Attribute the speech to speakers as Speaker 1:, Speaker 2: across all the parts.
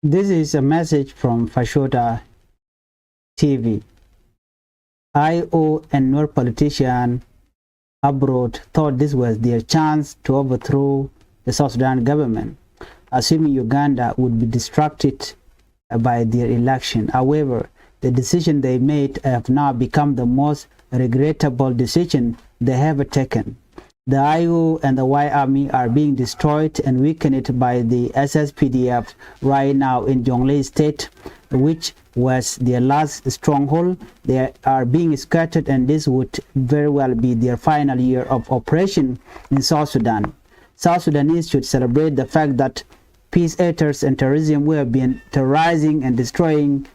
Speaker 1: This is a message from Fashoda TV. IO and Nuer politicians abroad thought this was their chance to overthrow the South Sudan government, assuming Uganda would be distracted by their election. However, the decision they made have now become the most regrettable decision they have taken. The IO and the Y Army are being destroyed and weakened by the SSPDF right now in Jonglei state, which was their last stronghold. They are being scattered, and this would very well be their final year of operation in South Sudan. South Sudanese should celebrate the fact that peace haters and terrorism will have been terrorizing and destroying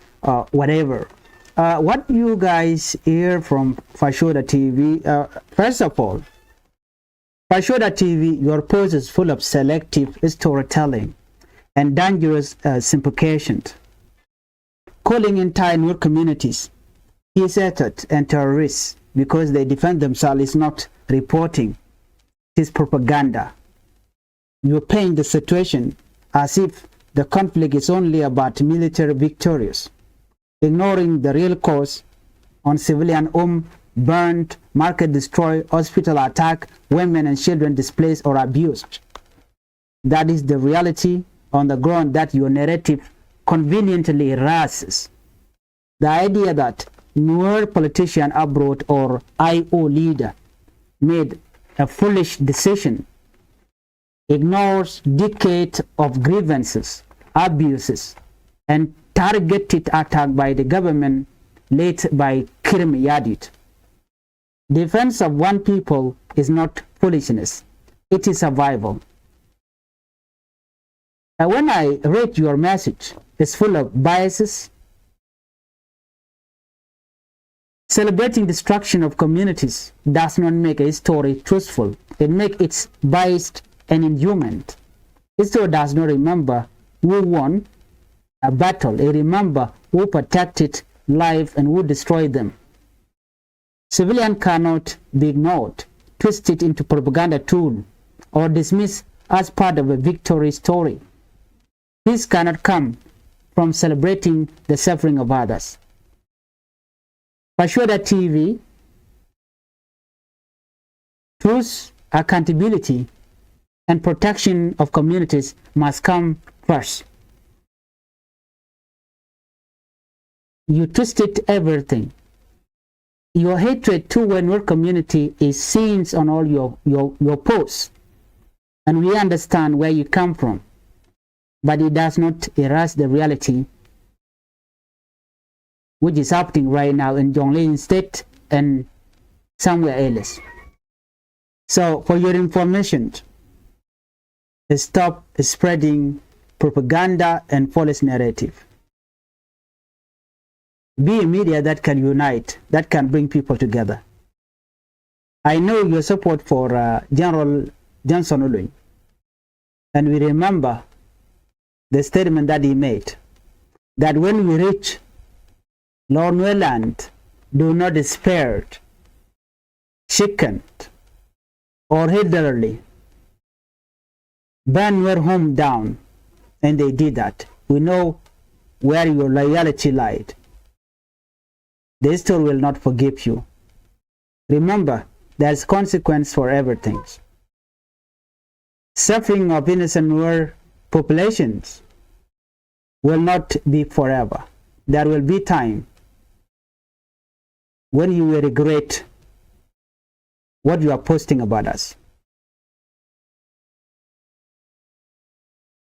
Speaker 1: whatever. What you guys hear from Fashoda TV, first of all, Fashoda TV, your post is full of selective storytelling and dangerous simplifications, calling entire Nuer communities peace haters and terrorists because they defend themselves is not reporting. It is propaganda. You paint the situation as if the conflict is only about military victories, ignoring the real cause on civilian home burned, market destroyed, hospital attacked, women and children displaced or abused. That is the reality on the ground that your narrative conveniently erases. The idea that Nuer politician abroad or IO leader made a foolish decision ignores decades of grievances, abuses, and targeted attack by the government led by Kirim Yadid. Defense of one people is not foolishness, it is survival. And when I read your message, it's full of biases. Celebrating destruction of communities does not make a story truthful. It makes it biased and inhuman. History does not remember who won a battle. It remembers who protected life and who destroyed them. Civilian cannot be ignored, twisted into propaganda tool, or dismissed as part of a victory story. This cannot come from celebrating the suffering of others. Fashoda TV, truth, accountability, and protection of communities must come first. You twisted everything. Your hatred toward Nuer community is seen on all your posts, and we understand where you come from, but it does not erase the reality which is happening right now in Jonglei state and somewhere else. So for your information, stop spreading propaganda and false narrative. Be a media that can unite, that can bring people together. I know your support for General Johnson Olui, and we remember the statement that he made, that when we reach Lord Nuerland, do not despair, sickened, or elderly, burn your home down, and they did that. We know where your loyalty lied. The history will not forgive you. Remember, there's consequence for everything. Suffering of innocent Nuer populations will not be forever. There will be time when you will regret what you are posting about us.